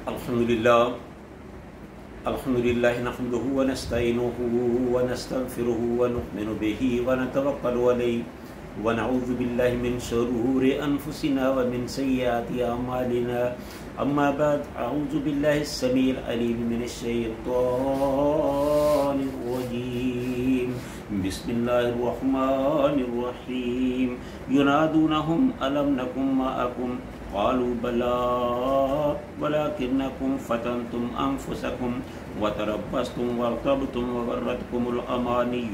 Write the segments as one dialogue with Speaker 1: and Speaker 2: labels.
Speaker 1: الحمدللہ نحمده ونستعینه ونستغفره ونؤمن به ونتوکل علیہ ونعوذ باللہ من شرور انفسنا ومن سیئات اعمالنا اما بعد اعوذ باللہ السمیع العلیم من الشیطان الرجیم بسم اللہ الرحمن الرحیم ینادونہم الم نکن معکم قالوا بلى ولكنكم فتنتم أنفسكم وتربصتم وارتبتم وغرتكم الأماني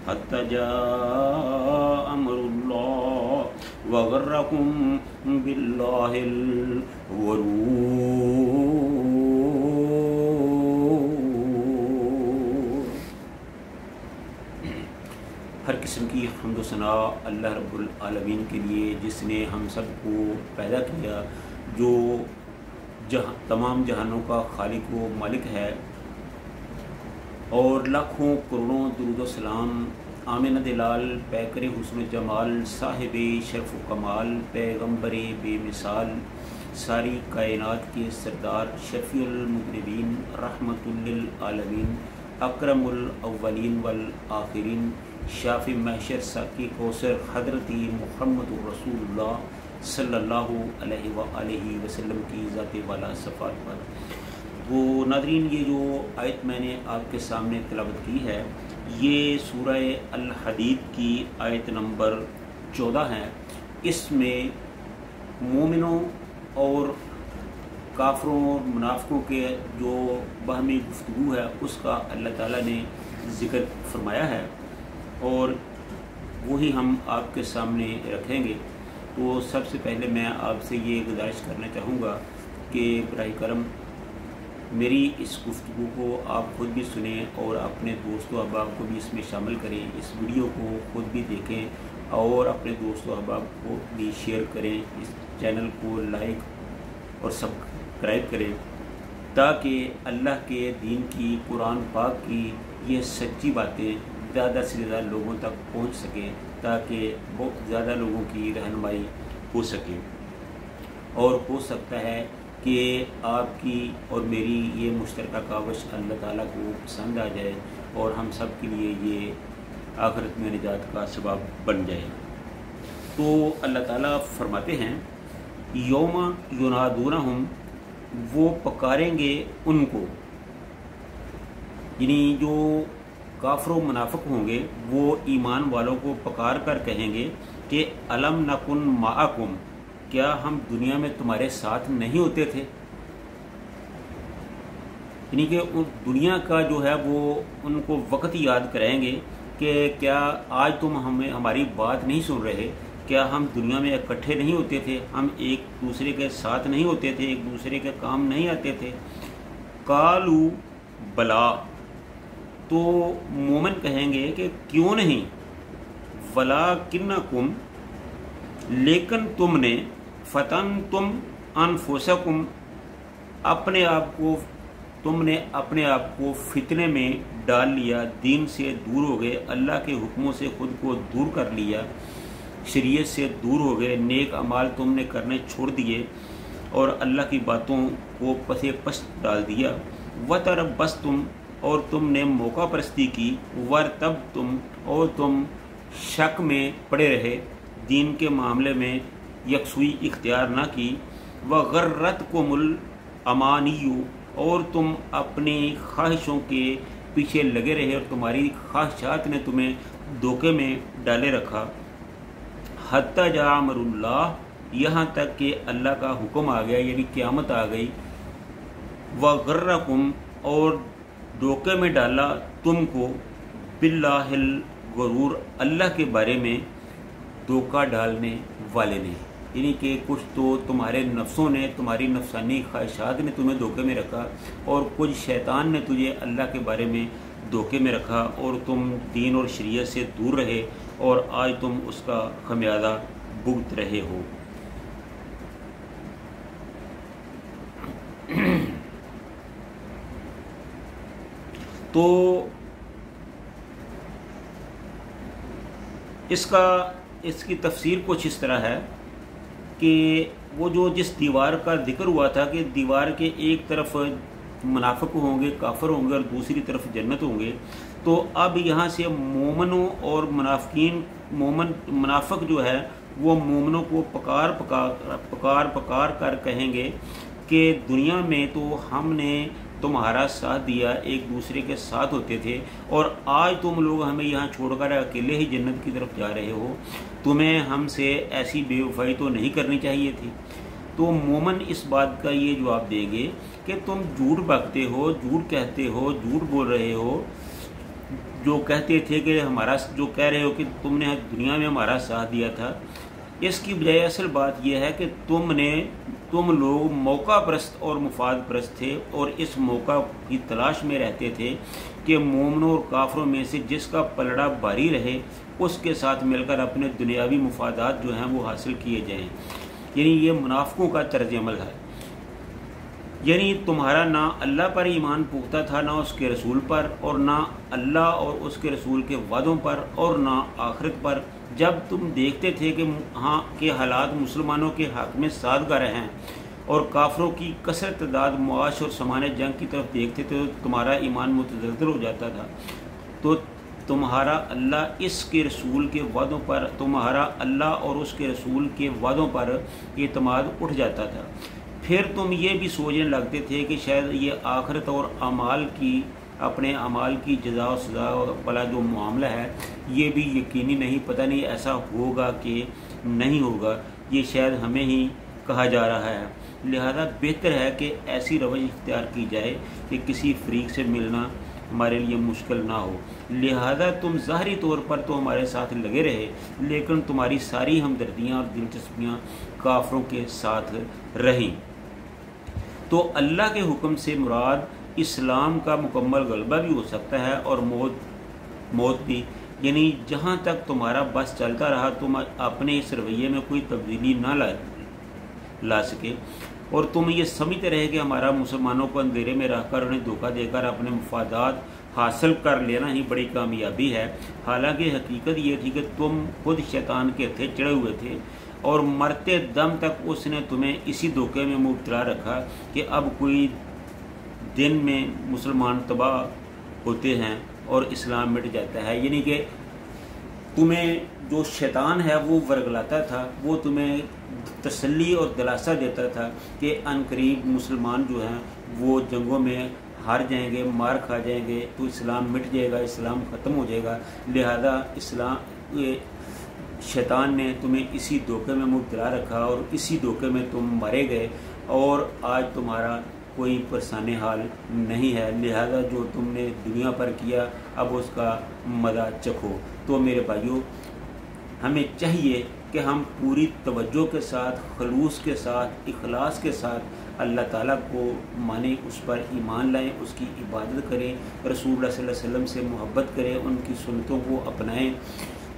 Speaker 1: حتى جاء أمر الله وغركم بالله الغرور۔ ہر قسم کی حمد و ثنا اللہ رب العالمین کے لیے، جس نے ہم سب کو پیدا کیا، جو تمام جہانوں کا خالق و مالک ہے، اور لاکھوں کروڑوں درود و سلام آمنہ دلال پیکر حسن و جمال صاحب شرف و کمال پیغمبر بے مثال ساری کائنات کے سردار شفیع المذنبین رحمت للعالمین اکرم الاولین والآخرین شافی محشر ساقی کوثر حضرت محمد رسول اللہ صلی اللہ علیہ وآلہ وسلم کی ذات والا صفات پر۔ وہ ناظرین، یہ جو آیت میں نے آپ کے سامنے تلاوت کی ہے، یہ سورہ الحدید کی آیت نمبر 14 ہے۔ اس میں مومنوں اور کافروں اور منافقوں کے جو باہمی گفتگو ہے اس کا اللہ تعالیٰ نے ذکر فرمایا ہے، اور وہی ہم آپ کے سامنے رکھیں گے۔ تو سب سے پہلے میں آپ سے یہ گزارش کرنا چاہوں گا کہ براہ کرم میری اس گفتگو کو آپ خود بھی سنیں اور اپنے دوست و احباب کو بھی اس میں شامل کریں، اس ویڈیو کو خود بھی دیکھیں اور اپنے دوست و احباب کو بھی شیئر کریں، اس چینل کو لائک اور سبسکرائب کریں، تاکہ اللہ کے دین کی، قرآن پاک کی یہ سچی باتیں زیادہ سے زیادہ لوگوں تک پہنچ سکیں، تاکہ بہت زیادہ لوگوں کی رہنمائی ہو سکے۔ اور ہو سکتا ہے کہ آپ کی اور میری یہ مشترکہ کاوش اللہ تعالیٰ کو پسند آ جائے اور ہم سب کے لیے یہ آخرت میں نجات کا سبب بن جائے۔ تو اللہ تعالیٰ فرماتے ہیں یوم ینادونہم، وہ پکاریں گے ان کو، یعنی جو کافر و منافق ہوں گے وہ ایمان والوں کو پکار کر کہیں گے کہ الم نکن معکم، کیا ہم دنیا میں تمہارے ساتھ نہیں ہوتے تھے؟ یعنی کہ دنیا کا جو ہے وہ ان کو وقت یاد کرائیں گے کہ کیا آج تم ہماری بات نہیں سن رہے؟ کیا ہم دنیا میں اکٹھے نہیں ہوتے تھے؟ ہم ایک دوسرے کے ساتھ نہیں ہوتے تھے؟ ایک دوسرے کے کام نہیں آتے تھے؟ قالوا بلا، تو مومن کہیں گے کہ کیوں نہیں، ولیکنکم، لیکن تم نے، فتنتم انفسکم، تم نے اپنے آپ کو فتنے میں ڈال لیا، دین سے دور ہو گئے، اللہ کے حکموں سے خود کو دور کر لیا، شریعت سے دور ہو گئے، نیک اعمال تم نے کرنے چھوڑ دیے اور اللہ کی باتوں کو پس پشت ڈال دیا، وتربصتم، اور تم نے موقع پرستی کی، وارتبتم، اور تم شک میں پڑے رہے، دین کے معاملے میں یکسوئی اختیار نہ کی، وغرتکم الامانی، اور تم اپنی خواہشوں کے پیچھے لگے رہے اور تمہاری خواہشات نے تمہیں دھوکے میں ڈالے رکھا، حتی جاء امر اللہ، یہاں تک کہ اللہ کا حکم آ گیا، یعنی قیامت آ گئی، وغرکم، اور دھوکے میں ڈالا تم کو، باللہ الغرور، اللہ کے بارے میں دھوکہ ڈالنے والے نے، یعنی کہ کچھ تو تمہارے نفسوں نے، تمہاری نفسانی خواہشات نے تمہیں دھوکے میں رکھا، اور کچھ شیطان نے تجھے اللہ کے بارے میں دھوکے میں رکھا، اور تم دین اور شریعت سے دور رہے، اور آج تم اس کا خمیازہ بھگت رہے ہو۔ تو اس کی تفسیر کچھ اس طرح ہے کہ کہ وہ جو جس دیوار کا ذکر ہوا تھا کہ دیوار کے ایک طرف منافق ہوں گے، کافر ہوں گے، اور دوسری طرف جنت ہوں گے، تو اب یہاں سے مومنوں اور منافق جو ہے وہ مومنوں کو پکار کر کہیں گے کہ دنیا میں تو ہم نے تمہارا ساتھ دیا، ایک دوسرے کے ساتھ ہوتے تھے، اور آج تم لوگ ہمیں یہاں چھوڑ کر اکیلے ہی جنت کی طرف جا رہے ہو، تمہیں ہم سے ایسی بے وفائی تو نہیں کرنی چاہیے تھی۔ تو مومن اس بات کا یہ جواب دیں گے کہ تم جھوٹ بکتے ہو، جھوٹ کہتے ہو، جھوٹ بول رہے ہو، جو کہتے تھے کہ جو کہہ رہے ہو کہ تم نے دنیا میں ہمارا ساتھ دیا تھا، اس کی بجائے اصل بات یہ ہے کہ تم لوگ موقع پرست اور مفاد پرست تھے، اور اس موقع کی تلاش میں رہتے تھے کہ مومنوں اور کافروں میں سے جس کا پلڑا بھاری رہے اس کے ساتھ مل کر اپنے دنیاوی مفادات جو ہیں وہ حاصل کیے جائیں۔ یعنی یہ منافقوں کا طرز عمل ہے۔ یعنی تمہارا نہ اللہ پر ایمان پختہ تھا، نہ اس کے رسول پر، اور نہ اللہ اور اس کے رسول کے وعدوں پر، اور نہ آخرت پر۔ جب تم دیکھتے تھے کہ حالات مسلمانوں کے حق میں سازگار ہیں اور کافروں کی کثرت تعداد معاش اور سامان جنگ کی طرف دیکھتے تھے تو تمہارا ایمان متزلزل ہو جاتا تھا، تو تمہارا اللہ اس کے رسول کے وعدوں پر، تمہارا اللہ اور اس کے رسول کے وعدوں پر اعتماد اٹھ جاتا تھا۔ پھر تم یہ بھی سوچنے لگتے تھے کہ شاید یہ آخرت اور اپنے اعمال کی جزا و سزا والا جو معاملہ ہے یہ بھی یقینی نہیں، پتہ نہیں ایسا ہوگا کہ نہیں ہوگا، یہ شاید ہمیں ہی کہا جا رہا ہے۔ لہذا بہتر ہے کہ ایسی روش اختیار کی جائے کہ کسی فریق سے ملنا ہمارے لیے مشکل نہ ہو۔ لہذا تم ظاہری طور پر تو ہمارے ساتھ لگے رہے، لیکن تمہاری ساری ہمدردیاں اور دلچسپیاں کافروں کے ساتھ رہیں۔ تو اللہ کے حکم سے مراد اسلام کا مکمل غلبہ بھی ہو سکتا ہے اور موت بھی، یعنی جہاں تک تمہارا بس چلتا رہا تم اپنے اس رویے میں کوئی تبدیلی نہ لا سکے، اور تم یہ سمجھتے رہے کہ ہمارا مسلمانوں کو اندھیرے میں رکھ کر انہیں دھوکہ دے کر اپنے مفادات حاصل کر لینا ہی بڑی کامیابی ہے۔ حالانکہ حقیقت یہ تھی کہ تم خود شیطان کے ہتھے چڑھے ہوئے تھے، اور مرتے دم تک اس نے تمہیں اسی دھوکے میں مبتلا رکھا کہ اب کوئی دن میں مسلمان تباہ ہوتے ہیں اور اسلام مٹ جاتا ہے۔ یعنی کہ تمہیں جو شیطان ہے وہ ورگلاتا تھا، وہ تمہیں تسلی اور دلاسا دیتا تھا کہ ان قریب مسلمان جو ہیں وہ جنگوں میں ہار جائیں گے، مار کھا جائیں گے، تو اسلام مٹ جائے گا، اسلام ختم ہو جائے گا۔ لہذا شیطان نے تمہیں اسی دھوکے میں مبتلا رکھا اور اسی دھوکے میں تم مارے گئے، اور آج تمہارا کوئی پرسان حال نہیں ہے۔ لہذا جو تم نے دنیا پر کیا اب اس کا مزہ چکھو۔ تو میرے بھائیوں، ہمیں چاہیے کہ ہم پوری توجہ کے ساتھ، خلوص کے ساتھ، اخلاص کے ساتھ اللہ تعالیٰ کو مانیں، اس پر ایمان لائیں، اس کی عبادت کریں، رسول اللہ صلی اللہ علیہ وسلم سے محبت کریں، ان کی سنتوں کو اپنائیں،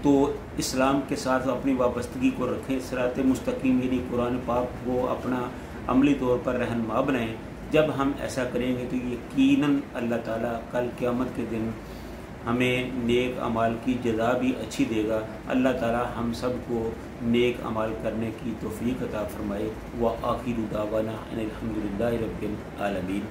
Speaker 1: تو اسلام کے ساتھ اپنی وابستگی کو رکھیں، صراط مستقیم یعنی قرآن پاک کو اپنا عملی طور پر رہنما بنائیں۔ جب ہم ایسا کریں گے تو یقیناً اللہ تعالیٰ کل قیامت کے دن ہمیں نیک اعمال کی جزا بھی اچھی دے گا۔ اللہ تعالیٰ ہم سب کو نیک اعمال کرنے کی توفیق عطا فرمائے۔ وآخر دعوانا ان الحمد للہ رب العالمین۔